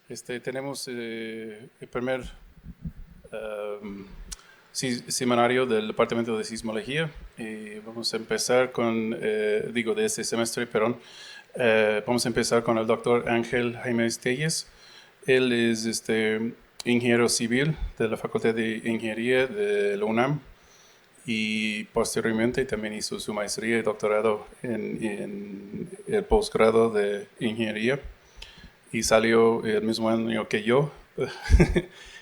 Tenemos el primer seminario del Departamento de Sismología y vamos a empezar de este semestre, perdón. Vamos a empezar con el doctor Ángel Jaimes Telles. Él es ingeniero civil de la Facultad de Ingeniería de la UNAM y posteriormente también hizo su maestría y doctorado en el posgrado de ingeniería y salió el mismo año que yo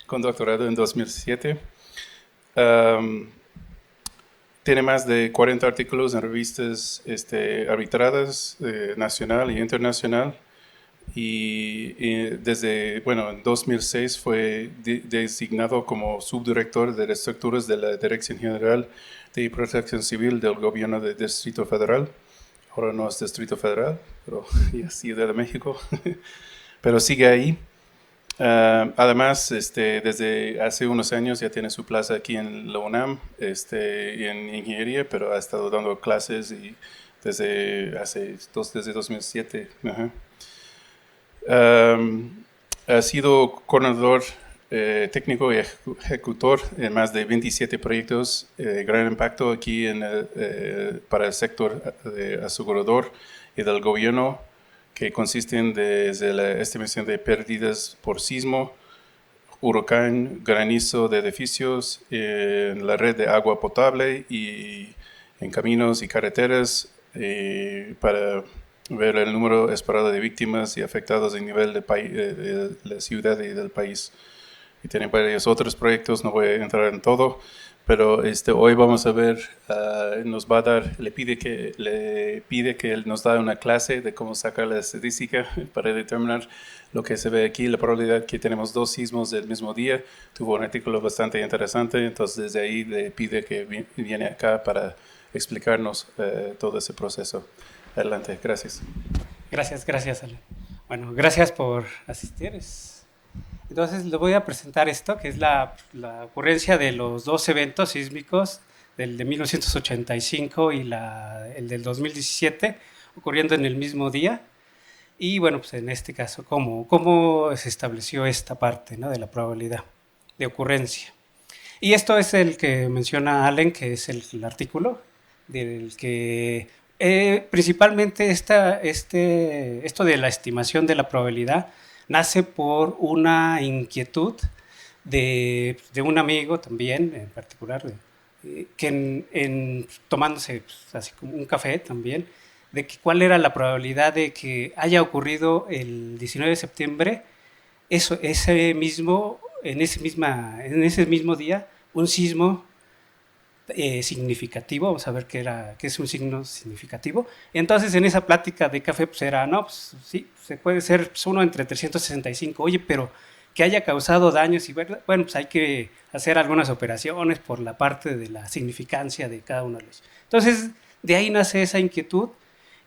con doctorado en 2007. Tiene más de 40 artículos en revistas arbitradas nacional y internacional y desde, en 2006 fue designado como subdirector de estructuras de la Dirección General de Protección Civil del Gobierno del Distrito Federal. Ahora no es Distrito Federal, pero ya es Ciudad de México, pero sigue ahí. Además, desde hace unos años ya tiene su plaza aquí en la UNAM, en ingeniería, pero ha estado dando clases y desde 2007. Ajá. Ha sido coordinador técnico y ejecutor en más de 27 proyectos de gran impacto aquí para el sector asegurador y del gobierno, que consisten desde la estimación de pérdidas por sismo, huracán, granizo de edificios, en la red de agua potable y en caminos y carreteras para ver el número esperado de víctimas y afectados a nivel de la ciudad y del país. Y tienen varios otros proyectos, no voy a entrar en todo, pero hoy vamos a ver, le pide que él nos da una clase de cómo sacar la estadística para determinar lo que se ve aquí, la probabilidad que tenemos 2 sismos del mismo día. Tuvo un artículo bastante interesante, entonces desde ahí le pide que viene acá para explicarnos todo ese proceso. Adelante, gracias. Gracias, Ale. Bueno, gracias por asistir. Entonces les voy a presentar esto, que es la ocurrencia de los dos eventos sísmicos, del de 1985 y el del 2017, ocurriendo en el mismo día. Y bueno, pues en este caso, cómo se estableció esta parte, ¿no?, de la probabilidad de ocurrencia. Y esto es el que menciona Allen, que es el artículo del que principalmente esto de la estimación de la probabilidad nace por una inquietud de un amigo también, en particular, que tomándose pues, así como un café también, de que cuál era la probabilidad de que haya ocurrido el 19 de septiembre, en ese mismo día, un sismo significativo. Vamos a ver qué es un signo significativo. Entonces, en esa plática de café, pues era, no, pues sí, se puede ser pues, uno entre 365. Oye, pero que haya causado daños y bueno, pues hay que hacer algunas operaciones por la parte de la significancia de cada uno de los. Entonces, de ahí nace esa inquietud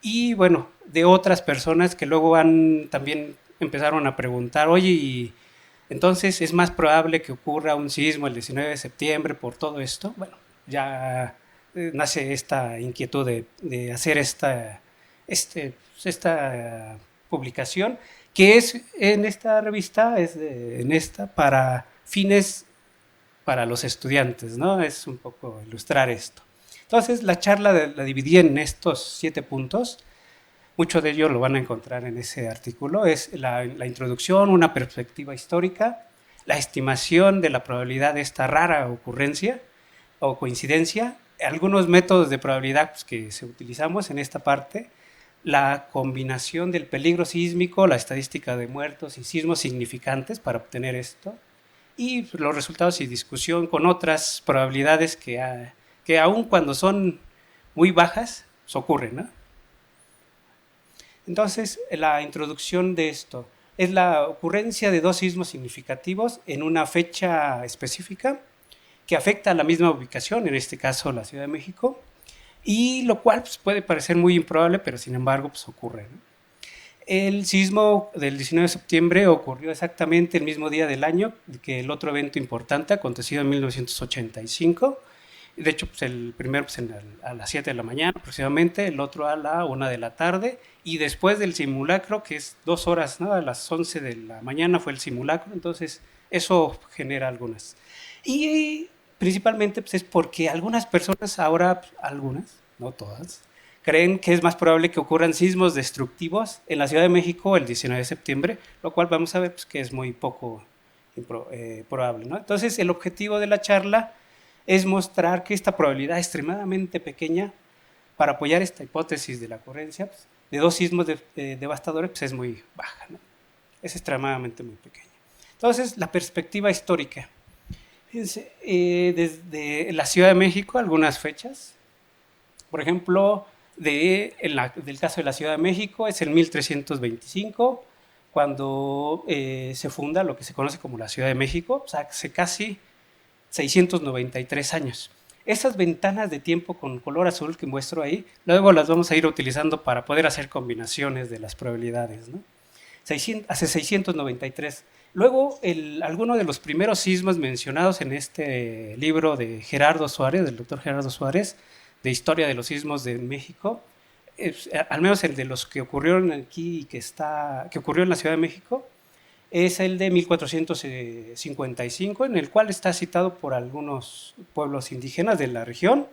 y bueno, de otras personas que luego también empezaron a preguntar, oye, y entonces es más probable que ocurra un sismo el 19 de septiembre por todo esto. Bueno, ya nace esta inquietud de hacer esta publicación, que es en esta revista, para fines para los estudiantes, ¿no? Es un poco ilustrar esto. Entonces, la charla la dividí en estos 7 puntos. Mucho de ello lo van a encontrar en ese artículo. Es la introducción, una perspectiva histórica, la estimación de la probabilidad de esta rara ocurrencia o coincidencia, algunos métodos de probabilidad pues, que utilizamos en esta parte, la combinación del peligro sísmico, la estadística de muertos y sismos significantes para obtener esto, y los resultados y discusión con otras probabilidades que aun cuando son muy bajas, pues ocurren, ¿no? Entonces, la introducción de esto es la ocurrencia de 2 sismos significativos en una fecha específica que afecta a la misma ubicación, en este caso la Ciudad de México, y lo cual pues, puede parecer muy improbable, pero sin embargo pues, ocurre, ¿no? El sismo del 19 de septiembre ocurrió exactamente el mismo día del año que el otro evento importante acontecido en 1985, De hecho, pues el primero pues, a las 7 de la mañana aproximadamente, el otro a la 1 de la tarde, y después del simulacro, que es 2 horas, ¿no? A las 11 de la mañana fue el simulacro, entonces eso genera algunas. Y principalmente pues, es porque algunas personas ahora, algunas, no todas, creen que es más probable que ocurran sismos destructivos en la Ciudad de México el 19 de septiembre, lo cual vamos a ver pues, que es muy poco probable, ¿no? Entonces, el objetivo de la charla es mostrar que esta probabilidad extremadamente pequeña para apoyar esta hipótesis de la ocurrencia pues, de dos sismos devastadores pues, es muy baja, ¿no? Es extremadamente muy pequeña. Entonces, la perspectiva histórica. Fíjense, desde la Ciudad de México, algunas fechas. Por ejemplo, del caso de la Ciudad de México, es el 1325, cuando se funda lo que se conoce como la Ciudad de México, o sea, hace casi 693 años. Esas ventanas de tiempo con color azul que muestro ahí, luego las vamos a ir utilizando para poder hacer combinaciones de las probabilidades, ¿no? Hace 693. Luego, alguno de los primeros sismos mencionados en este libro de Gerardo Suárez, del doctor Gerardo Suárez, de Historia de los Sismos de México, al menos el de los que ocurrieron aquí y que ocurrió en la Ciudad de México, es el de 1455, en el cual está citado por algunos pueblos indígenas de la región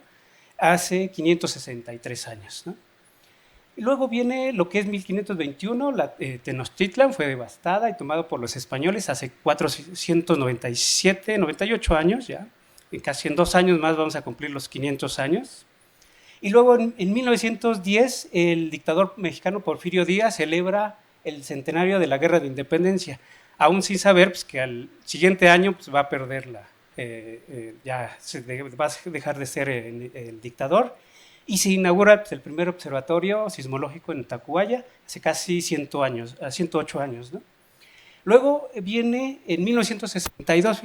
hace 563 años, ¿no? Y luego viene lo que es 1521, Tenochtitlan fue devastada y tomado por los españoles hace 497, 98 años ya, y casi en 2 años más vamos a cumplir los 500 años. Y luego en 1910 el dictador mexicano Porfirio Díaz celebra el centenario de la Guerra de Independencia, aún sin saber pues, que al siguiente año pues, va a perder ya va a dejar de ser el dictador, y se inaugura pues, el primer observatorio sismológico en Tacubaya hace casi 108 años, ¿no? Luego viene en 1962,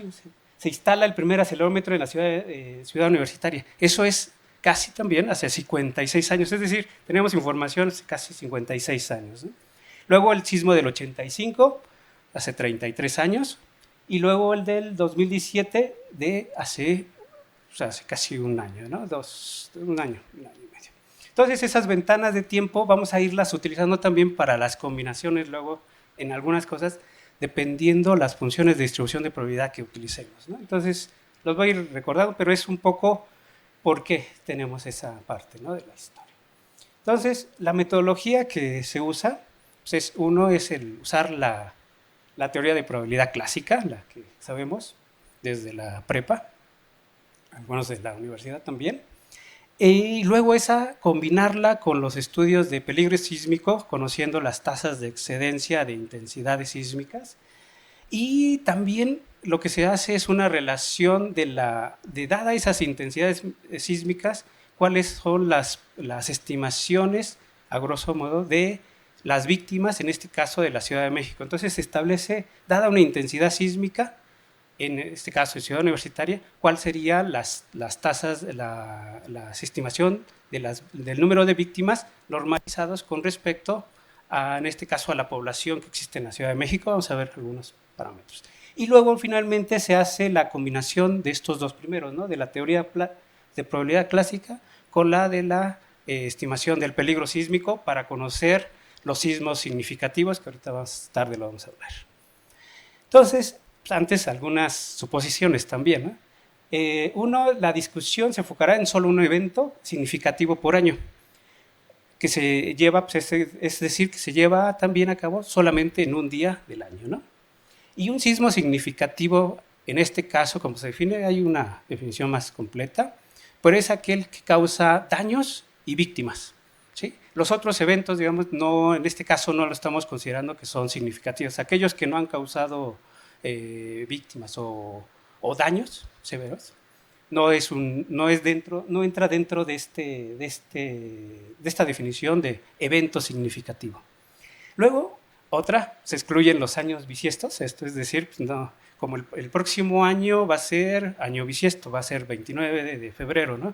se instala el primer acelerómetro en la ciudad universitaria. Eso es casi también hace 56 años, es decir, tenemos información hace casi 56 años, ¿no? Luego el sismo del 85, hace 33 años, y luego el del 2017 de hace casi un año, ¿no? Un año y medio. Entonces esas ventanas de tiempo vamos a irlas utilizando también para las combinaciones luego en algunas cosas, dependiendo las funciones de distribución de probabilidad que utilicemos, ¿no? Entonces los voy a ir recordando, pero es un poco por qué tenemos esa parte, ¿no? De la historia. Entonces la metodología que se usa, pues uno es el usar la teoría de probabilidad clásica, la que sabemos desde la prepa, algunos de la universidad también, y luego esa combinarla con los estudios de peligro sísmico, conociendo las tasas de excedencia de intensidades sísmicas, y también lo que se hace es una relación de dadas esas intensidades sísmicas, cuáles son las estimaciones, a grosso modo, de las víctimas, en este caso de la Ciudad de México. Entonces se establece, dada una intensidad sísmica, en este caso en Ciudad Universitaria, cuál serían las tasas, la estimación del número de víctimas normalizados con respecto en este caso a la población que existe en la Ciudad de México. Vamos a ver algunos parámetros. Y luego finalmente se hace la combinación de estos dos primeros, ¿no? De la teoría de probabilidad clásica con la de la estimación del peligro sísmico para conocer los sismos significativos, que ahorita más tarde lo vamos a ver. Entonces, antes algunas suposiciones también, ¿no? La discusión se enfocará en solo un evento significativo por año, que se lleva, pues, es decir, que se lleva también a cabo solamente en un día del año, ¿no? Y un sismo significativo, en este caso, como se define, hay una definición más completa, pero es aquel que causa daños y víctimas, ¿sí? Los otros eventos, digamos, no, en este caso no lo estamos considerando que son significativos. Aquellos que no han causado víctimas o daños severos, no entra dentro de esta definición de evento significativo. Luego, se excluyen los años bisiestos, esto es decir, pues no, como el próximo año va a ser año bisiesto, va a ser 29 de febrero, ¿no?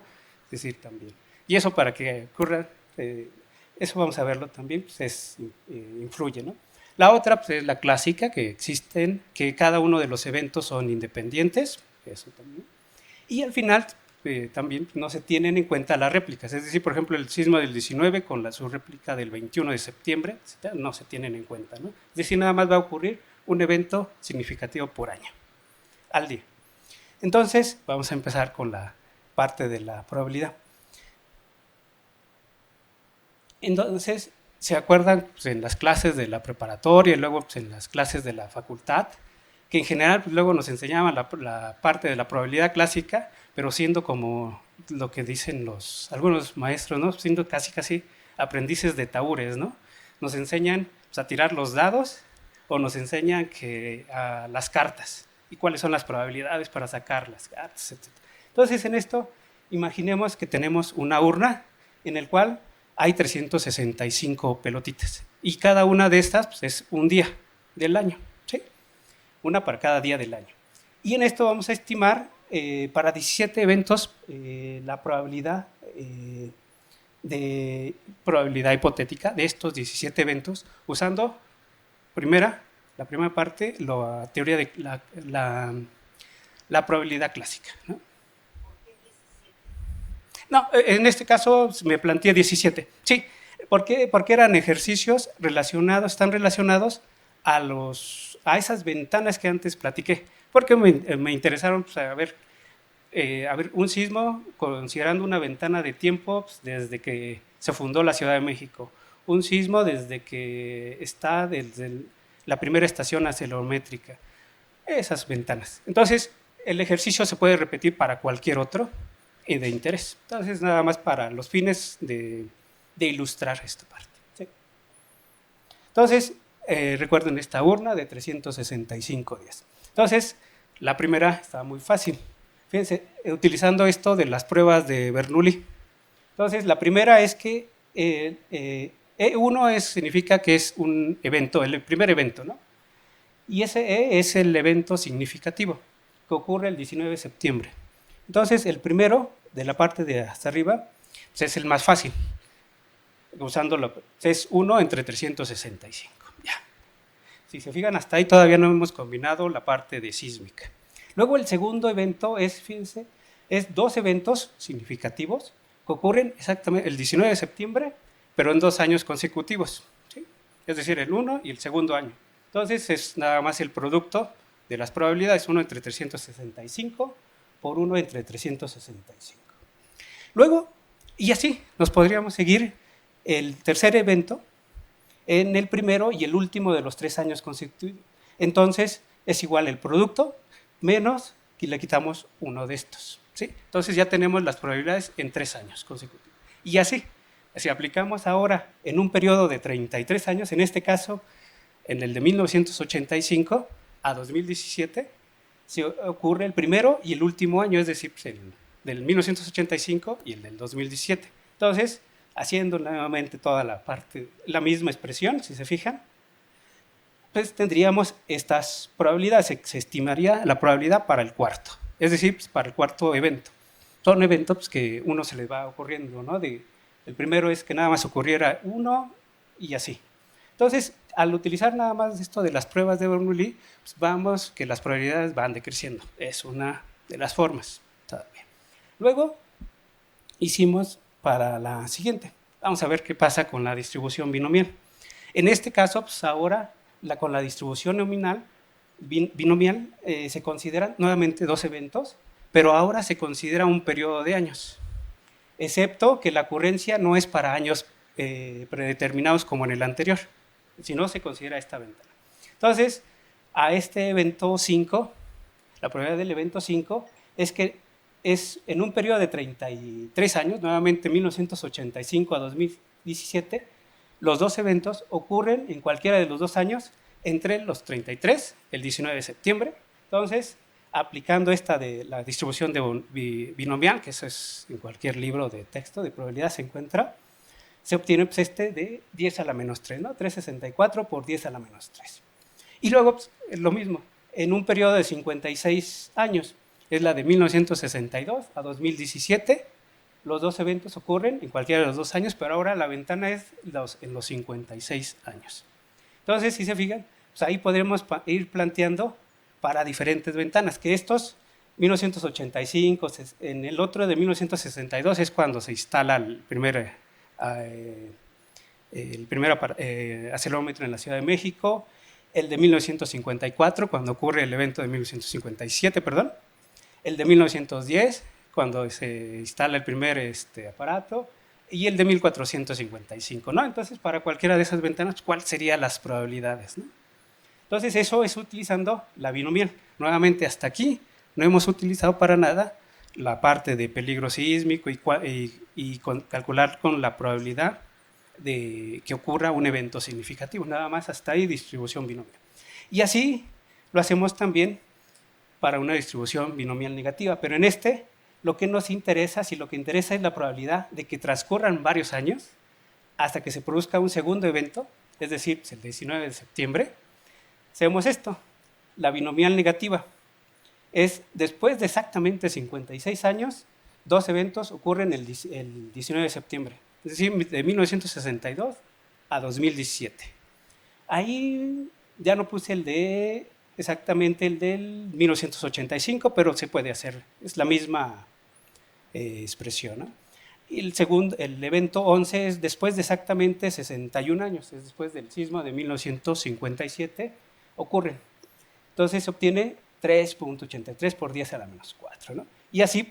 Es decir, también. Y eso para que ocurra, eso vamos a verlo también, pues influye, ¿no? La otra pues, es la clásica, que cada uno de los eventos son independientes, eso también. Y al final también no se tienen en cuenta las réplicas. Es decir, por ejemplo, el sismo del 19 con su réplica del 21 de septiembre no se tienen en cuenta, ¿no? Es decir, nada más va a ocurrir un evento significativo por año, al día. Entonces, vamos a empezar con la parte de la probabilidad. Entonces, ¿se acuerdan pues, en las clases de la preparatoria y luego pues, en las clases de la facultad? Que en general pues, luego nos enseñaban la parte de la probabilidad clásica, pero siendo como lo que dicen algunos maestros, ¿no? Siendo casi aprendices de tahúres, ¿no? Nos enseñan pues, a tirar los dados o nos enseñan a las cartas y cuáles son las probabilidades para sacar las cartas, etc. Entonces, en esto, imaginemos que tenemos una urna en el cual hay 365 pelotitas y cada una de estas pues, es un día del año, ¿sí? Una para cada día del año. Y en esto vamos a estimar para 17 eventos la probabilidad probabilidad hipotética de estos 17 eventos usando la primera parte, la teoría de la probabilidad clásica, ¿no? No, en este caso me planteé 17. Sí, porque eran ejercicios están relacionados a esas ventanas que antes platiqué. Porque me interesaron pues, a ver, un sismo considerando una ventana de tiempo pues, desde que se fundó la Ciudad de México. Un sismo desde que está desde la primera estación acelerométrica. Esas ventanas. Entonces, el ejercicio se puede repetir para cualquier otro de interés. Entonces, nada más para los fines de ilustrar esta parte. ¿Sí? Entonces, recuerden esta urna de 365 días. Entonces, la primera estaba muy fácil. Fíjense, utilizando esto de las pruebas de Bernoulli. Entonces, la primera es que E1 significa que es un evento, el primer evento, ¿no? Y ese E es el evento significativo, que ocurre el 19 de septiembre. Entonces, el primero, de la parte de hasta arriba, pues es el más fácil. Es 1 entre 365. Ya. Si se fijan, hasta ahí todavía no hemos combinado la parte de sísmica. Luego, el segundo evento fíjense, es 2 eventos significativos que ocurren exactamente el 19 de septiembre, pero en 2 años consecutivos. ¿Sí? Es decir, el 1 y el segundo año. Entonces, es nada más el producto de las probabilidades, 1 entre 365 por 1 entre 365. Luego, y así, nos podríamos seguir el tercer evento en el primero y el último de los 3 años consecutivos. Entonces, es igual el producto menos y le quitamos uno de estos. ¿Sí? Entonces, ya tenemos las probabilidades en 3 años consecutivos. Y así, si aplicamos ahora en un periodo de 33 años, en este caso, en el de 1985 a 2017, se ocurre el primero y el último año, es decir, pues del 1985 y el del 2017. Entonces, haciendo nuevamente toda la misma expresión, si se fijan, pues tendríamos estas probabilidades, se estimaría la probabilidad para el cuarto, es decir, pues para el cuarto evento. Son eventos pues, que uno se les va ocurriendo, ¿no? El primero es que nada más ocurriera uno y así. Entonces, al utilizar nada más esto de las pruebas de Bernoulli, pues vamos que las probabilidades van decreciendo. Es una de las formas. Luego, hicimos para la siguiente. Vamos a ver qué pasa con la distribución binomial. En este caso, pues ahora, con la distribución binomial, se consideran nuevamente 2 eventos, pero ahora se considera un periodo de años, excepto que la ocurrencia no es para años predeterminados como en el anterior, sino se considera esta ventana. Entonces, a este evento 5, la probabilidad del evento 5 es que es en un periodo de 33 años, nuevamente 1985 a 2017, los 2 eventos ocurren en cualquiera de los 2 años entre los 33, el 19 de septiembre. Entonces, aplicando esta de la distribución binomial, que eso es en cualquier libro de texto de probabilidad se encuentra, se obtiene pues, de 10 a la menos 3, ¿no? 364 por 10 a la menos 3. Y luego, pues, lo mismo, en un periodo de 56 años, es la de 1962 a 2017, los 2 eventos ocurren en cualquiera de los 2 años, pero ahora la ventana es en los 56 años. Entonces, si se fijan, pues ahí podremos ir planteando para diferentes ventanas, que estos 1985, en el otro de 1962 es cuando se instala el primer acelerómetro en la Ciudad de México, el de 1954, cuando ocurre el evento de 1957, perdón, el de 1910, cuando se instala el primer aparato, y el de 1455, ¿no? Entonces, para cualquiera de esas ventanas, ¿cuáles serían las probabilidades, ¿no? Entonces, eso es utilizando la binomial. Nuevamente, hasta aquí no hemos utilizado para nada la parte de peligro sísmico y calcular con la probabilidad de que ocurra un evento significativo. Nada más hasta ahí distribución binomial. Y así lo hacemos también para una distribución binomial negativa, pero en lo que nos interesa, si lo que interesa es la probabilidad de que transcurran varios años hasta que se produzca un segundo evento, es decir, el 19 de septiembre, hacemos esto, la binomial negativa. Es después de exactamente 56 años, dos eventos ocurren el 19 de septiembre, es decir, de 1962 a 2017. Ahí ya no puse exactamente el del 1985, pero se puede hacer, es la misma expresión, ¿no? Y el evento 11 es después de exactamente 61 años, es después del sismo de 1957, ocurren. Entonces se obtiene 3.83 por 10 a la menos 4, ¿no? Y así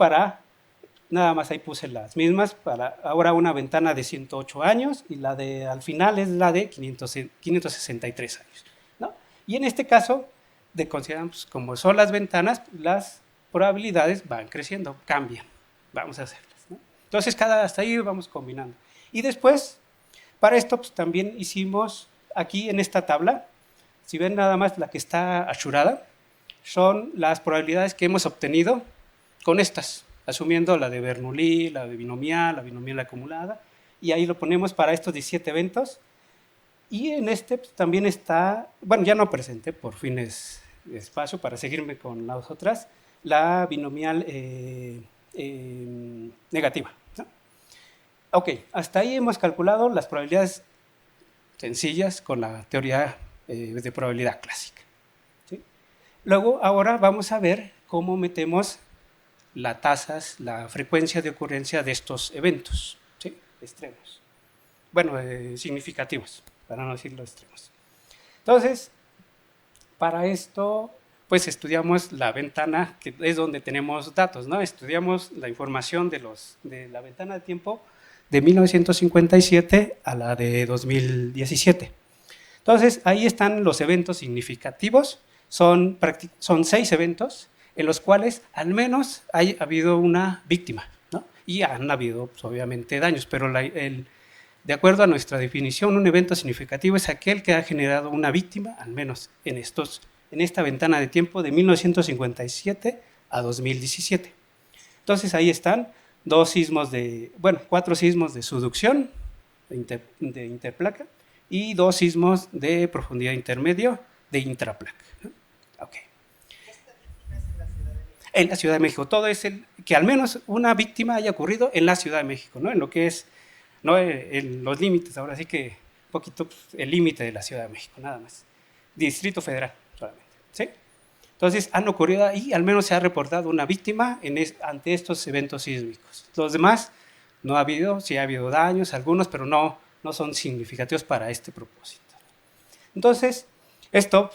nada más ahí puse las mismas, para ahora una ventana de 108 años y al final es la de 563 años, ¿no? Y en este caso, consideramos como son las ventanas, las probabilidades van creciendo, cambian. Vamos a hacerlas, ¿no? Entonces, hasta ahí vamos combinando. Y después, para esto, pues, también hicimos aquí en esta tabla, si ven nada más la que está achurada, son las probabilidades que hemos obtenido con estas, asumiendo la de Bernoulli, la de binomial, la binomial acumulada, y ahí lo ponemos para estos 17 eventos. Y en pues, también está, bueno, ya no presenté por fines de espacio para seguirme con las otras, la binomial negativa, ¿no? Ok, hasta ahí hemos calculado las probabilidades sencillas con la teoría de probabilidad clásica, ¿sí? Luego, ahora vamos a ver cómo metemos las tasas, la frecuencia de ocurrencia de estos eventos, ¿sí? Extremos. Bueno, significativos, para no decirlo extremos. Entonces, para esto, pues estudiamos la ventana, que es donde tenemos datos, ¿no? Estudiamos la información de la ventana de tiempo de 1957 a la de 2017. Entonces, ahí están los eventos significativos, son 6 eventos en los cuales al menos ha habido una víctima, ¿no? Y han habido, pues, obviamente, daños, pero de acuerdo a nuestra definición, un evento significativo es aquel que ha generado una víctima, al menos en esta ventana de tiempo de 1957 a 2017. Entonces ahí están 4 sismos de subducción de interplaca y 2 sismos de profundidad intermedio de intraplaca. Okay. En la Ciudad de México, todo es que al menos una víctima haya ocurrido en la Ciudad de México, ¿no? En lo que es, no en los límites, ahora sí que un poquito el límite de la Ciudad de México, nada más. Distrito Federal solamente, ¿sí? Entonces han ocurrido ahí, al menos se ha reportado una víctima ante estos eventos sísmicos. Los demás no ha habido, sí ha habido daños, algunos, pero no son significativos para este propósito. Entonces, esto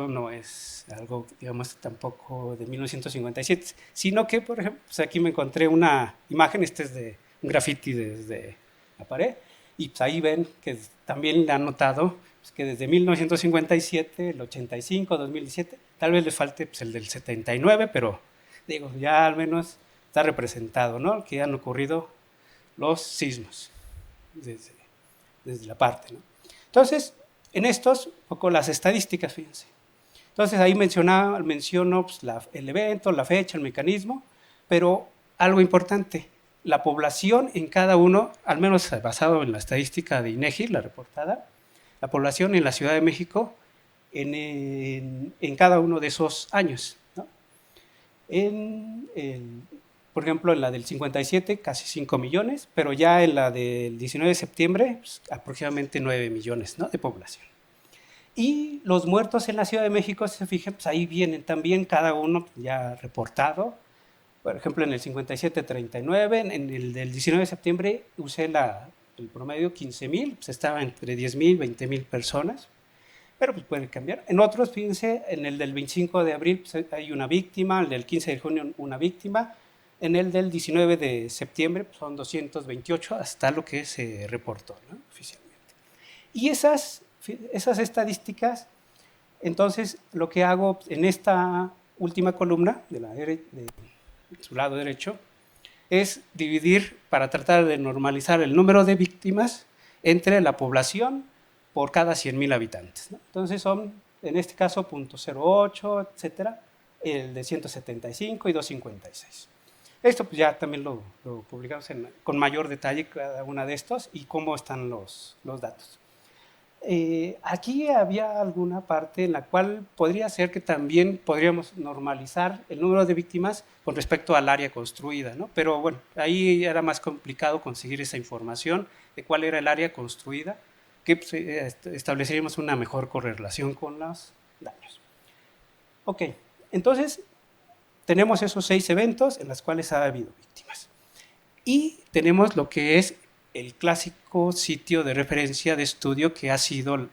no es algo, digamos, tampoco de 1957, sino que, por ejemplo, pues aquí me encontré una imagen, este es de un graffiti desde la pared, y pues ahí ven que también le han notado pues, que desde 1957, el 85, 2017, tal vez le falte pues, el del 79, pero digo, ya al menos está representado, ¿no? Que han ocurrido los sismos desde la parte, ¿no? Entonces, en estos, un poco las estadísticas, fíjense. Entonces, ahí menciono pues, el evento, la fecha, el mecanismo, pero algo importante, la población en cada uno, al menos basado en la estadística de INEGI, la reportada, la población en la Ciudad de México en cada uno de esos años, ¿no? Por ejemplo, en la del 57, casi 5 millones, pero ya en la del 19 de septiembre, pues, aproximadamente 9 millones, ¿no? De población. Y los muertos en la Ciudad de México, si se fijan, pues ahí vienen también cada uno ya reportado. Por ejemplo, en el 57-39, en el del 19 de septiembre usé el promedio 15,000, pues estaba entre 10,000 y 20,000 personas, pero pues puede cambiar. En otros, fíjense, en el del 25 de abril pues hay una víctima, el del 15 de junio una víctima, en el del 19 de septiembre pues son 228 hasta lo que se reportó, ¿no? Oficialmente. Y esas estadísticas, entonces lo que hago en esta última columna de su lado derecho es dividir para tratar de normalizar el número de víctimas entre la población por cada 100,000 habitantes, ¿no? Entonces son, en este caso, 0.08, etcétera, el de 175 y 256. Esto pues ya también lo publicamos con mayor detalle cada una de estos y cómo están los datos. Aquí había alguna parte en la cual podría ser que también podríamos normalizar el número de víctimas con respecto al área construida, ¿no? Pero bueno, ahí era más complicado conseguir esa información de cuál era el área construida, que pues, estableceríamos una mejor correlación con los daños. Ok, entonces tenemos esos 6 eventos en los cuales ha habido víctimas. Y tenemos lo que es el clásico sitio de referencia de estudio que ha sido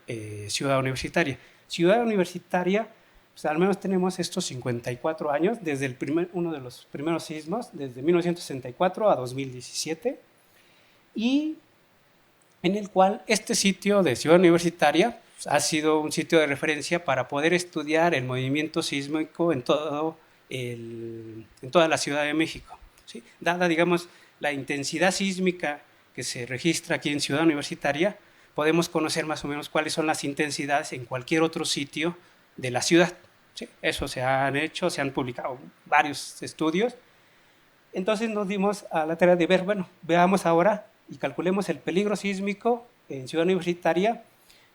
Ciudad Universitaria. Ciudad Universitaria, pues al menos tenemos estos 54 años, desde uno de los primeros sismos, desde 1964 a 2017, y en el cual este sitio de Ciudad Universitaria pues, ha sido un sitio de referencia para poder estudiar el movimiento sísmico en toda la Ciudad de México, ¿sí? Dada, digamos, la intensidad sísmica que se registra aquí en Ciudad Universitaria, podemos conocer más o menos cuáles son las intensidades en cualquier otro sitio de la ciudad. ¿Sí? Eso se han hecho, se han publicado varios estudios. Entonces nos dimos a la tarea de ver, bueno, veamos ahora y calculemos el peligro sísmico en Ciudad Universitaria.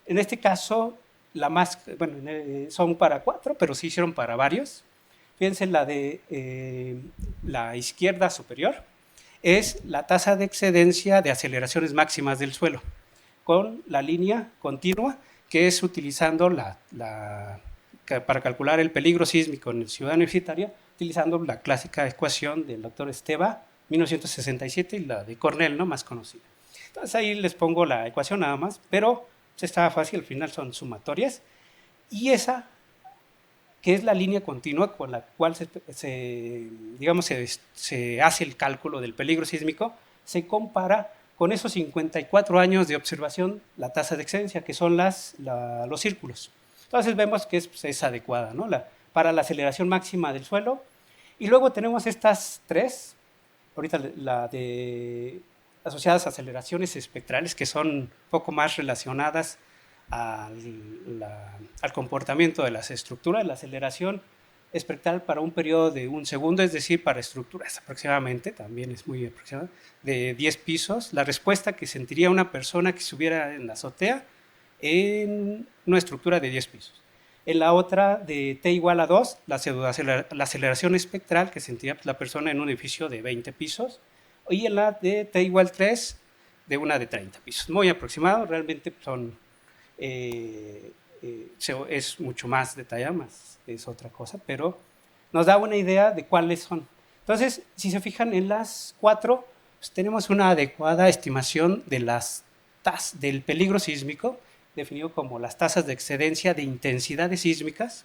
En este caso, son para 4, pero se hicieron para varios. Fíjense la de la izquierda superior, es la tasa de excedencia de aceleraciones máximas del suelo, con la línea continua, que es utilizando para calcular el peligro sísmico en Ciudad Universitaria, utilizando la clásica ecuación del doctor Esteva, 1967, y la de Cornell, ¿no? Más conocida. Entonces ahí les pongo la ecuación nada más, pero estaba fácil, al final son sumatorias, y esa que es la línea continua con la cual se hace el cálculo del peligro sísmico, se compara con esos 54 años de observación la tasa de excedencia, que son los círculos. Entonces vemos que es adecuada, ¿no? Para la aceleración máxima del suelo. Y luego tenemos estas 3, ahorita asociadas a aceleraciones espectrales, que son un poco más relacionadas al comportamiento de las estructuras. La aceleración espectral para un periodo de 1 segundo, es decir, para estructuras aproximadamente, también es muy aproximada, de 10 pisos, la respuesta que sentiría una persona que estuviera en la azotea en una estructura de 10 pisos. En la otra, de t igual a 2, la aceleración espectral que sentiría la persona en un edificio de 20 pisos, y en la de t igual 3, de una de 30 pisos. Muy aproximado, realmente son es mucho más detallado, es otra cosa, pero nos da una idea de cuáles son. Entonces, si se fijan en las 4, pues tenemos una adecuada estimación de del peligro sísmico, definido como las tasas de excedencia de intensidades sísmicas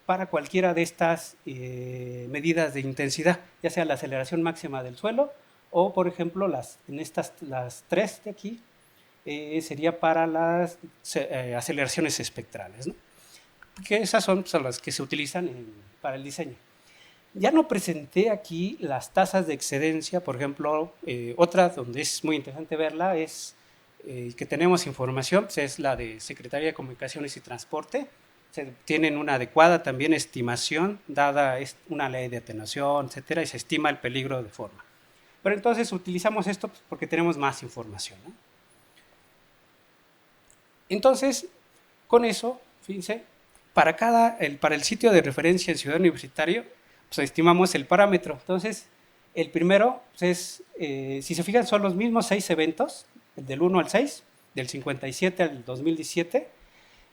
para cualquiera de estas medidas de intensidad, ya sea la aceleración máxima del suelo o, por ejemplo, las 3 de aquí, sería para las aceleraciones espectrales, ¿no? Porque esas son las que se utilizan para el diseño. Ya no presenté aquí las tasas de excedencia, por ejemplo, otra donde es muy interesante verla es que tenemos información, pues es la de Secretaría de Comunicaciones y Transporte. Tienen una adecuada también estimación, dada una ley de atenuación, etcétera, y se estima el peligro de forma. Pero entonces utilizamos esto porque tenemos más información, ¿no? Entonces, con eso, fíjense, para el sitio de referencia en Ciudad Universitaria, pues estimamos el parámetro. Entonces, el primero pues si se fijan, son los mismos 6 eventos, del 1 al 6, del 57 al 2017,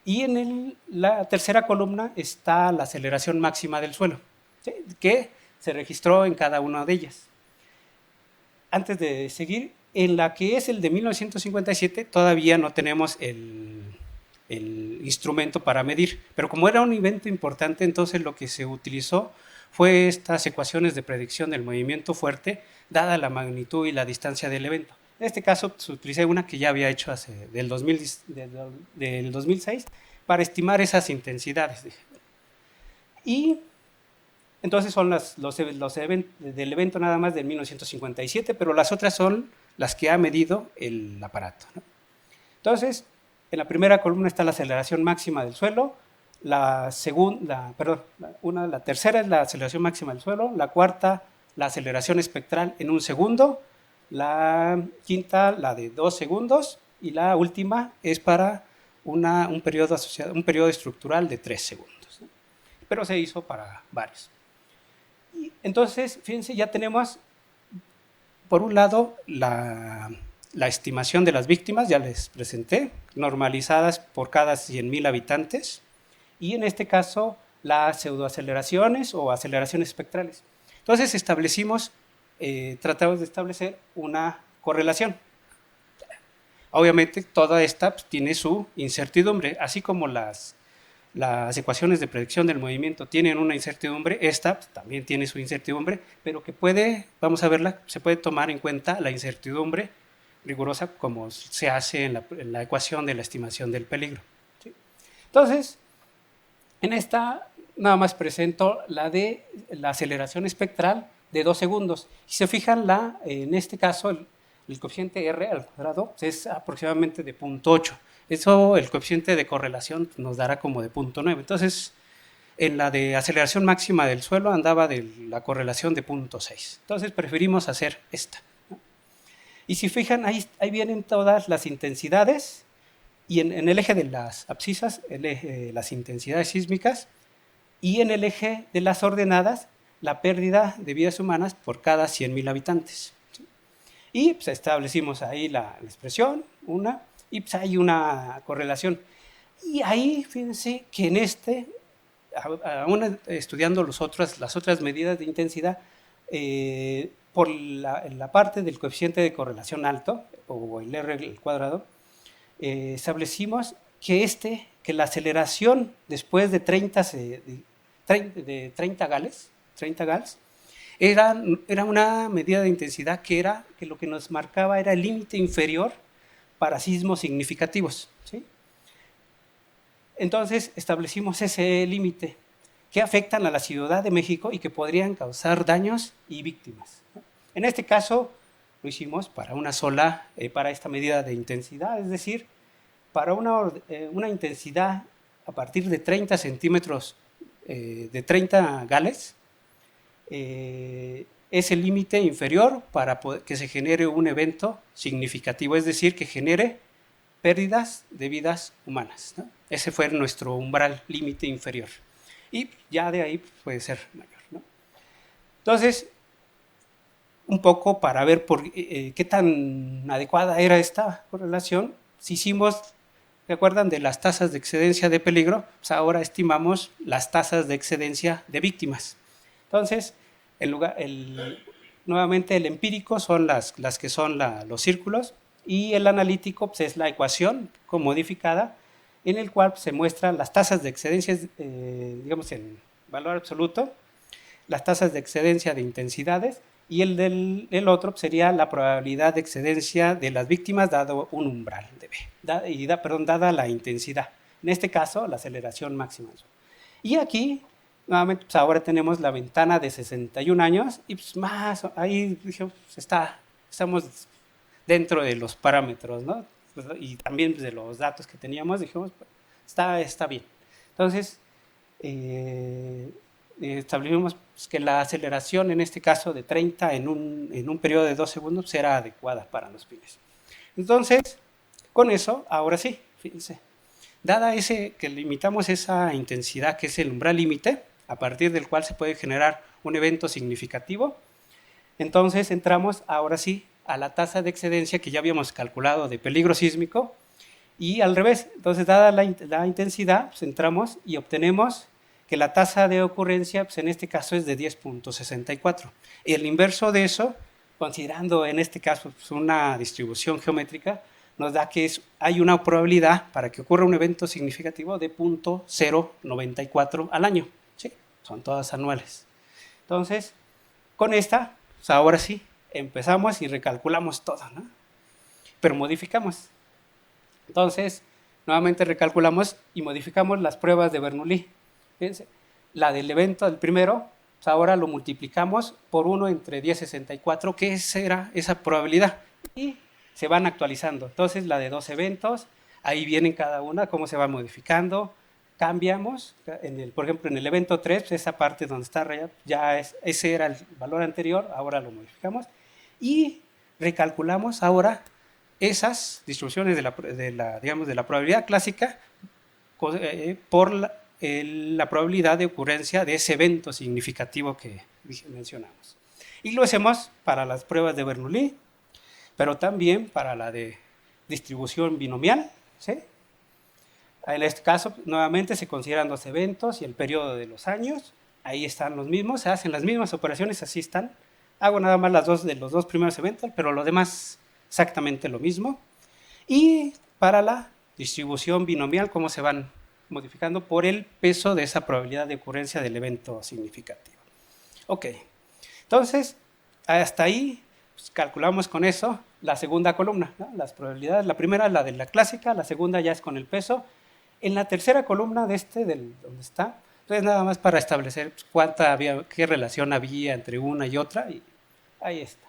Y en la tercera columna está la aceleración máxima del suelo, ¿sí?, que se registró en cada una de ellas. Antes de seguir, en la que es el de 1957 todavía no tenemos el instrumento para medir, pero como era un evento importante, entonces lo que se utilizó fue estas ecuaciones de predicción del movimiento fuerte, dada la magnitud y la distancia del evento. En este caso, pues, utilicé una que ya había hecho del 2006 para estimar esas intensidades. Y entonces son los eventos del evento nada más del 1957, pero las otras son las que ha medido el aparato, ¿no? Entonces, en la primera columna está la aceleración máxima del suelo, la tercera es la aceleración máxima del suelo, la cuarta, la aceleración espectral en 1 segundo, la quinta, la de 2 segundos, y la última es para un periodo estructural de 3 segundos, ¿no? Pero se hizo para varios. Y entonces, fíjense, ya tenemos, por un lado, la estimación de las víctimas, ya les presenté, normalizadas por cada 100.000 habitantes, y en este caso las pseudoaceleraciones o aceleraciones espectrales. Entonces tratamos de establecer una correlación. Obviamente toda esta tiene su incertidumbre, así como las ecuaciones de predicción del movimiento tienen una incertidumbre, esta también tiene su incertidumbre, pero que vamos a verla, se puede tomar en cuenta la incertidumbre rigurosa como se hace en la ecuación de la estimación del peligro, ¿sí? Entonces, en esta nada más presento la de la aceleración espectral de 2 segundos. Si se fijan, en este caso, el coeficiente R al cuadrado es aproximadamente de 0.8. Eso, el coeficiente de correlación nos dará como de 0.9. Entonces, en la de aceleración máxima del suelo andaba de la correlación de 0.6. Entonces, preferimos hacer esta, ¿no? Y si fijan, ahí vienen todas las intensidades, y en el eje de las abscisas, las intensidades sísmicas, y en el eje de las ordenadas, la pérdida de vidas humanas por cada 100.000 habitantes, ¿sí? Y pues establecimos ahí la expresión, y pues hay una correlación. Y ahí, fíjense que aún estudiando las otras medidas de intensidad, por la parte del coeficiente de correlación alto, o el R al cuadrado, establecimos que la aceleración después de 30 Gals, era una medida de intensidad que lo que nos marcaba era el límite inferior para sismos significativos, ¿sí? Entonces establecimos ese límite que afectan a la Ciudad de México y que podrían causar daños y víctimas, ¿no? En este caso lo hicimos para esta medida de intensidad, es decir, para una intensidad a partir de 30 centímetros, de 30 Gales, es el límite inferior para que se genere un evento significativo, es decir, que genere pérdidas de vidas humanas, ¿no? Ese fue nuestro umbral límite inferior. Y ya de ahí puede ser mayor, ¿no? Entonces, un poco para ver qué tan adecuada era esta correlación, si hicimos, ¿se acuerdan de las tasas de excedencia de peligro? Pues ahora estimamos las tasas de excedencia de víctimas. Entonces, nuevamente el empírico son las que son los círculos, y el analítico pues, es la ecuación modificada, en el cual se muestran las tasas de excedencia, digamos en valor absoluto, las tasas de excedencia de intensidades, y el otro sería la probabilidad de excedencia de las víctimas dado un umbral de B, dada la intensidad. En este caso, la aceleración máxima. Y aquí, nuevamente, pues ahora tenemos la ventana de 61 años, y pues ahí dijimos, estamos dentro de los parámetros, ¿no? Y también de los datos que teníamos, dijimos, está bien. Entonces, establecimos que la aceleración, en este caso de 30 en un periodo de 2 segundos, era adecuada para los fines. Entonces, con eso, ahora sí, fíjense, dada que limitamos esa intensidad, que es el umbral límite, a partir del cual se puede generar un evento significativo, entonces entramos ahora sí a la tasa de excedencia que ya habíamos calculado de peligro sísmico, Y al revés, entonces dada la intensidad, pues entramos y obtenemos que la tasa de ocurrencia, pues en este caso es de 10.64. El inverso de eso, considerando en este caso pues una distribución geométrica, nos da que hay una probabilidad para que ocurra un evento significativo de 0.094 al año. ¿Sí? Son todas anuales. Entonces, con esta, pues ahora sí, empezamos y recalculamos todo, ¿no? Pero modificamos. Entonces, nuevamente recalculamos y modificamos las pruebas de Bernoulli. Fíjense, la del evento, el primero, pues ahora lo multiplicamos por 1 entre 1064, que era esa probabilidad. Y se van actualizando. Entonces, la de 2 eventos, ahí vienen cada una, cómo se va modificando. Cambiamos, por ejemplo, en el evento 3, pues esa parte donde está rayado, ese era el valor anterior, ahora lo modificamos. Y recalculamos ahora esas distribuciones digamos, de la probabilidad clásica por la probabilidad de ocurrencia de ese evento significativo que mencionamos. Y lo hacemos para las pruebas de Bernoulli, pero también para la de distribución binomial, ¿sí? En este caso, nuevamente se consideran 2 eventos y el periodo de los años. Ahí están los mismos, se hacen las mismas operaciones, así están. Hago nada más las dos de los 2 primeros eventos, pero lo demás exactamente lo mismo. Y para la distribución binomial, cómo se van modificando por el peso de esa probabilidad de ocurrencia del evento significativo. Ok, entonces, hasta ahí pues, calculamos con eso la segunda columna, ¿no? Las probabilidades, la primera es la de la clásica, la segunda ya es con el peso. En la tercera columna de donde está, entonces nada más para establecer pues, qué relación había entre una y otra, y ahí está.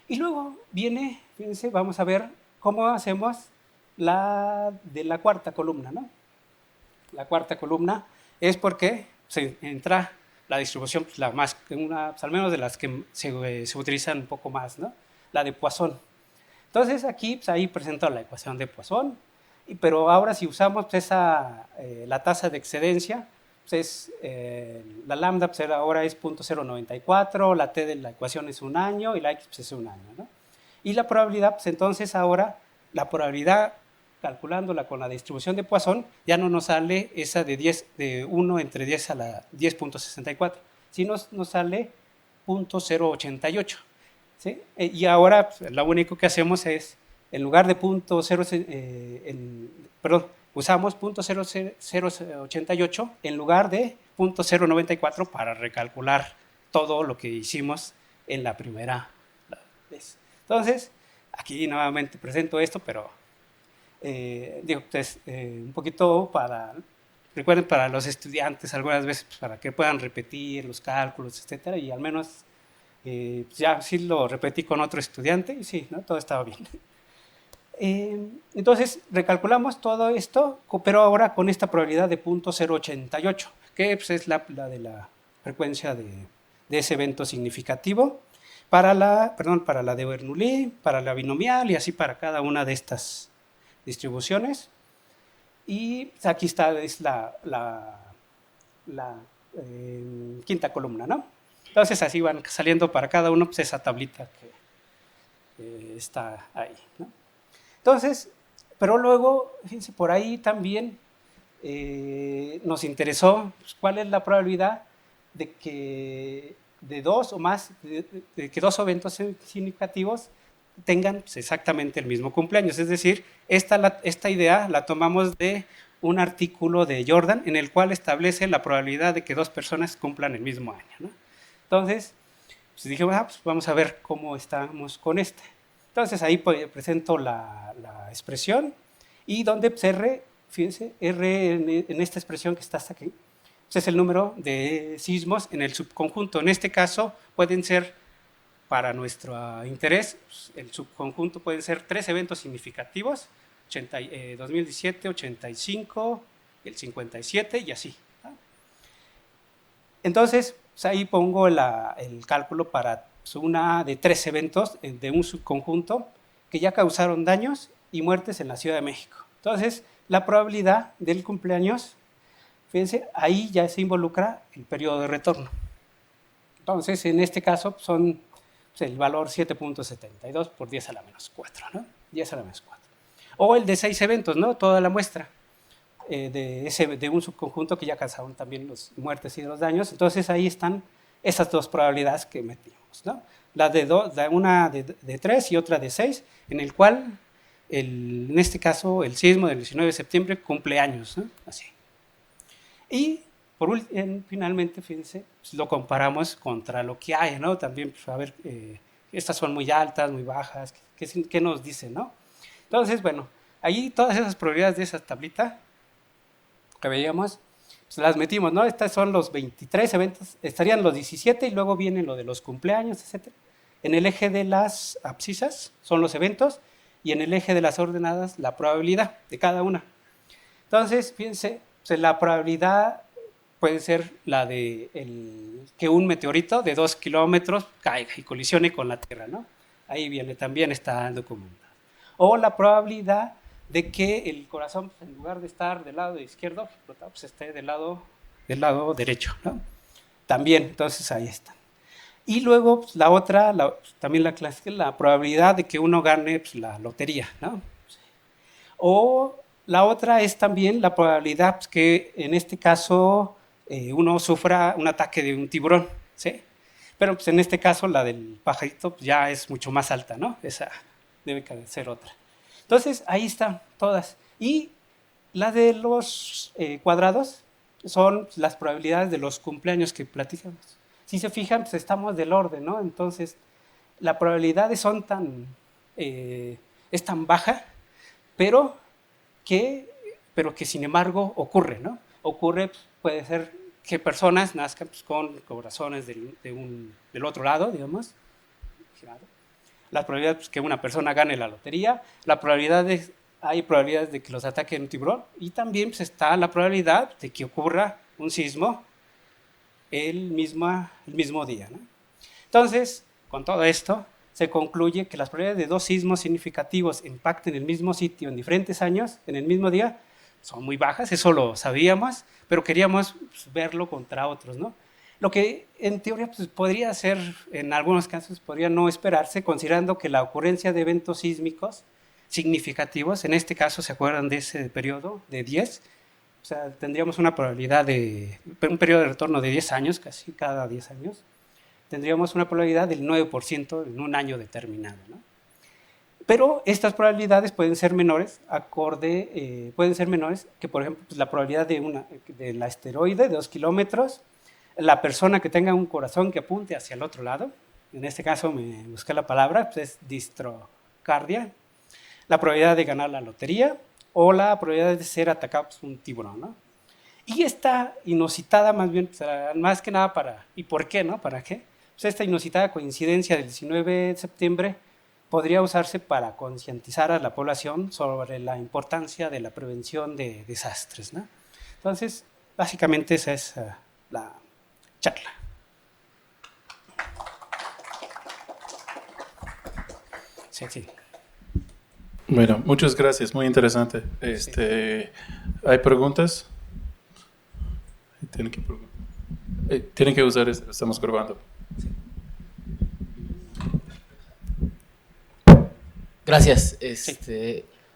Y luego viene, fíjense, vamos a ver cómo hacemos la de la cuarta columna, ¿no? La cuarta columna es porque se entra la distribución, pues, al menos de las que se utilizan un poco más, ¿no? La de Poisson. Entonces aquí, pues ahí presento la ecuación de Poisson, pero ahora si usamos pues, la tasa de excedencia, pues la lambda pues, ahora es 0.094, la t de la ecuación es 1 año y la x pues, es 1 año, ¿no? Y la probabilidad, pues entonces ahora la probabilidad calculándola con la distribución de Poisson, ya no nos sale esa de 1 entre 10 a la 10.64, sino nos sale 0.088. ¿Sí? Y ahora pues, lo único que hacemos es, en lugar de usamos 0.0088 en lugar de 0.094 para recalcular todo lo que hicimos en la primera vez. Entonces, aquí nuevamente presento esto, pero un poquito recuerden, para los estudiantes algunas veces pues, para que puedan repetir los cálculos, etcétera, y al menos ya sí lo repetí con otro estudiante y sí, ¿no? Todo estaba bien. Entonces recalculamos todo esto, pero ahora con esta probabilidad de 0.088, que pues, es la de la frecuencia de ese evento significativo para la de Bernoulli, para la binomial y así para cada una de estas distribuciones. Y pues, aquí está es la quinta columna, ¿no? Entonces así van saliendo para cada uno pues, esa tablita que está ahí, ¿no? Entonces, pero luego, fíjense, por ahí también nos interesó pues, cuál es la probabilidad de que de dos o más, de que dos eventos significativos tengan pues, exactamente el mismo cumpleaños. Es decir, esta idea la tomamos de un artículo de Jordan en el cual establece la probabilidad de que dos personas cumplan el mismo año, ¿no? Entonces, pues dije, pues vamos a ver cómo estamos con este. Entonces ahí presento la expresión y donde pues, fíjense, R en esta expresión que está hasta aquí, pues es el número de sismos en el subconjunto. En este caso pueden ser, para nuestro interés, pues, el subconjunto pueden ser 3 eventos significativos, 2017, 85, el 57 y así, ¿no? Entonces, pues ahí pongo el cálculo para una de 3 eventos de un subconjunto que ya causaron daños y muertes en la Ciudad de México. Entonces, la probabilidad del cumpleaños, fíjense, ahí ya se involucra el periodo de retorno. Entonces, en este caso son pues, el valor 7.72 por 10 a la menos 4, ¿no? 10 a la menos 4. O el de 6 eventos, ¿no? Toda la muestra de un subconjunto que ya causaron también las muertes y los daños. Entonces ahí están esas dos probabilidades que metimos, ¿no? Una de 3 y otra de 6, en el cual, en este caso, el sismo del 19 de septiembre cumple años, ¿no? Así. Y finalmente, fíjense, pues lo comparamos contra lo que hay, ¿no? También, pues, a ver, estas son muy altas, muy bajas, ¿qué nos dicen, no? Entonces, bueno, ahí todas esas probabilidades de esa tablita que veíamos, pues las metimos, ¿no? Estos son los 23 eventos, estarían los 17 y luego viene lo de los cumpleaños, etc. En el eje de las abscisas son los eventos y en el eje de las ordenadas la probabilidad de cada una. Entonces, fíjense, pues la probabilidad puede ser la de que un meteorito de 2 kilómetros caiga y colisione con la Tierra, ¿no? Ahí viene, también está documentado. O la probabilidad de que el corazón, pues, en lugar de estar del lado izquierdo, pues esté del lado derecho, ¿no? También, entonces ahí está. Y luego pues, la otra, también la clásica, la probabilidad de que uno gane pues, la lotería, ¿no? O la otra es también la probabilidad pues, que en este caso uno sufra un ataque de un tiburón, ¿sí? Pero pues en este caso la del pajarito pues, ya es mucho más alta, ¿no? Esa debe ser otra. Entonces ahí están todas. Y la de los cuadrados son las probabilidades de los cumpleaños que platicamos. Si se fijan, pues estamos del orden, ¿no? Entonces la probabilidad son es tan baja, pero que sin embargo ocurre, ¿no? Ocurre, puede ser que personas nazcan pues, con corazones del otro lado, digamos, girado. La probabilidad pues, que una persona gane la lotería, hay probabilidades de que los ataque un tiburón y también pues, está la probabilidad de que ocurra un sismo el mismo día, ¿no? Entonces, con todo esto, se concluye que las probabilidades de dos sismos significativos impacten el mismo sitio en diferentes años, en el mismo día, son muy bajas, eso lo sabíamos, pero queríamos pues, verlo contra otros, ¿no? Lo que en teoría pues, podría ser, en algunos casos, podría no esperarse, considerando que la ocurrencia de eventos sísmicos significativos, en este caso, ¿se acuerdan de ese periodo de 10? O sea, tendríamos una probabilidad un periodo de retorno de 10 años, casi cada 10 años, tendríamos una probabilidad del 9% en un año determinado, ¿no? Pero estas probabilidades pueden ser menores, pueden ser menores que, por ejemplo, pues la probabilidad del asteroide de 2 kilómetros, la persona que tenga un corazón que apunte hacia el otro lado, en este caso me busqué la palabra, pues es distrocardia, la probabilidad de ganar la lotería o la probabilidad de ser atacado por un tiburón, ¿no? Y esta inusitada, más que nada ¿y por qué, no? ¿Para qué? Pues esta inusitada coincidencia del 19 de septiembre podría usarse para concientizar a la población sobre la importancia de la prevención de desastres, ¿no? Entonces, básicamente esa es la charla. Sí, sí. Bueno, muchas gracias, muy interesante. ¿Hay preguntas? Tienen que usar esto, estamos grabando. Gracias.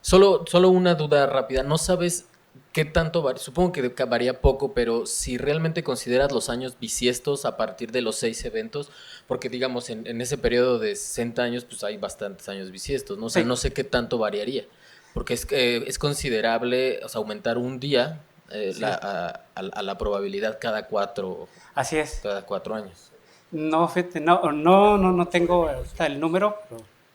Solo una duda rápida. ¿No sabes qué tanto varía? Supongo que varía poco, pero si realmente consideras los años bisiestos a partir de los 6 eventos, porque digamos en ese periodo de 60 años pues hay bastantes años bisiestos, ¿no? O sea, no sé qué tanto variaría, porque es considerable, o sea, aumentar un día a la probabilidad cada 4 años. No, fíjate, no tengo el número,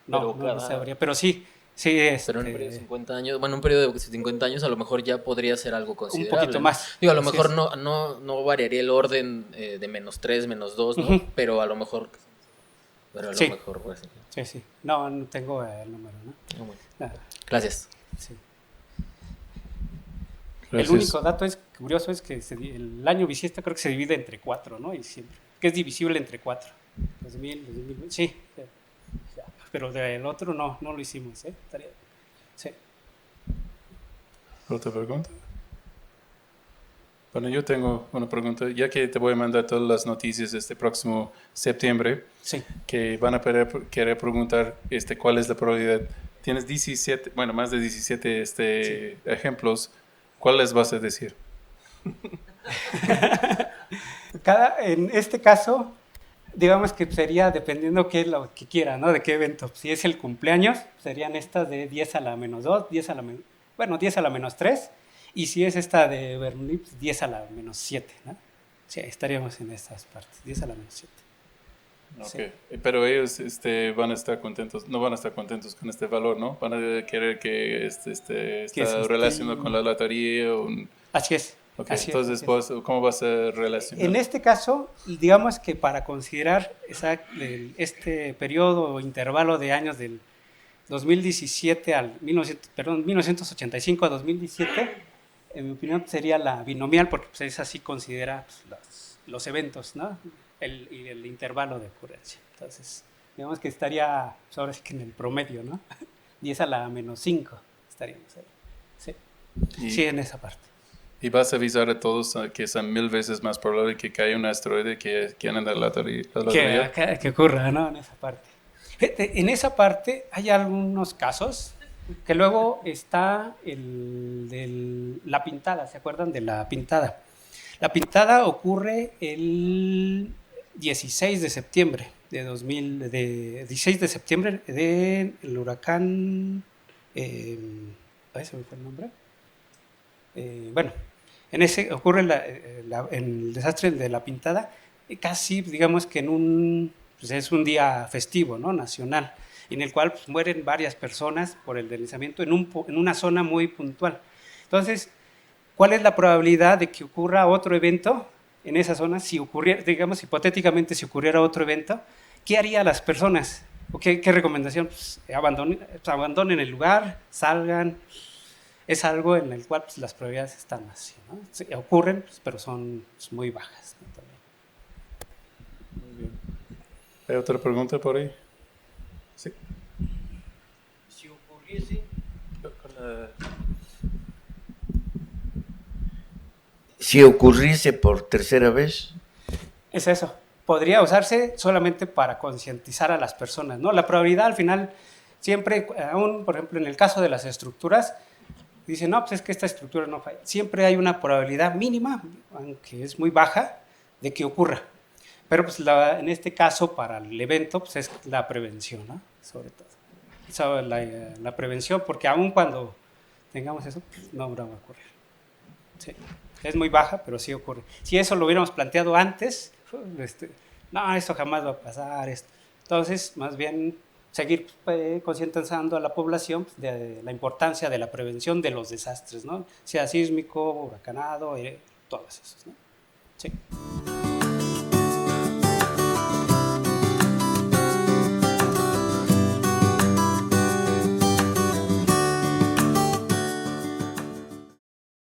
pero no sabría, pero sí. Pero en un periodo de 50 años, bueno, un periodo de 50 años a lo mejor ya podría ser algo considerable. Un poquito más. Digo, a lo mejor no variaría el orden de -3, -2, ¿no? Uh-huh. Pero a lo mejor... mejor pues, sí. No tengo el número, ¿no? Bueno. Gracias. Sí. Gracias. El único dato curioso es que el año bisiesto creo que se divide entre 4, ¿no? Y siempre, que es divisible entre 4. 2000, sí. Pero del otro no lo hicimos, ¿eh? Sí. ¿Otra pregunta? Bueno, yo tengo una pregunta, ya que te voy a mandar todas las noticias este próximo septiembre, sí. que van a querer preguntar cuál es la probabilidad tienes 17, bueno, más de 17 ejemplos. ¿Cuáles vas a decir? En este caso, digamos que sería dependiendo qué es lo que quiera, ¿no? De qué evento. Si es el cumpleaños, serían estas de 10 a la menos 2, 10 a la bueno, 10 a la menos 3. Y si es esta de Bernoulli, pues 10 a la menos 7, ¿no? Sí, estaríamos en estas partes, 10 a la menos 7. Okay. Sí. Pero ellos van a estar contentos, no van a estar contentos con este valor, ¿no? Van a querer que está relacionado con la lotería. Así es. Okay. Así Entonces, es. ¿cómo vas a relacionar? En este caso, digamos que para considerar este periodo o intervalo de años del 2017 al 1985 a 2017, en mi opinión sería la binomial, porque pues, esa sí considera pues, los eventos, ¿no? Y el intervalo de ocurrencia. Entonces, digamos que estaría, pues, ahora sí que en el promedio, ¿no? 10 a la menos 5 estaríamos ahí. Sí, sí, en esa parte. Y vas a avisar a todos que es 1000 veces más probable que caiga un asteroide que en la lotería. Que ocurra, ¿no? En esa parte. En esa parte hay algunos casos que luego está la pintada, ¿se acuerdan de la pintada? La pintada ocurre el 16 de septiembre de 16 de septiembre del huracán, se me fue el nombre. Bueno, ocurre el desastre de la pintada, casi digamos que pues es un día festivo, ¿no? Nacional, en el cual pues, mueren varias personas por el deslizamiento en una zona muy puntual. Entonces, ¿cuál es la probabilidad de que ocurra otro evento en esa zona? Si ocurriera, digamos, hipotéticamente, si ocurriera otro evento, ¿qué harían las personas? ¿O qué recomendación? Pues, abandonen el lugar, salgan. Es algo en el cual pues, las probabilidades están así, ¿no? Sí, ocurren, pues, pero son pues, muy bajas, ¿no? Muy bien. ¿Hay otra pregunta por ahí? Sí. Si ocurriese... Si ocurriese por tercera vez... Es eso. Podría usarse solamente para concientizar a las personas, ¿no? La probabilidad al final siempre, aún por ejemplo en el caso de las estructuras, dicen, no, pues es que esta estructura no falla. Siempre hay una probabilidad mínima, aunque es muy baja, de que ocurra. Pero pues en este caso, para el evento, pues es la prevención, ¿no? Sobre todo. La prevención, porque aún cuando tengamos eso, pues no va a ocurrir. Sí. Es muy baja, pero sí ocurre. Si eso lo hubiéramos planteado antes, no, esto jamás va a pasar. Entonces, más bien seguir concientizando a la población de la importancia de la prevención de los desastres, ¿no? Sea sísmico, huracanado, todos esos, ¿no? Sí.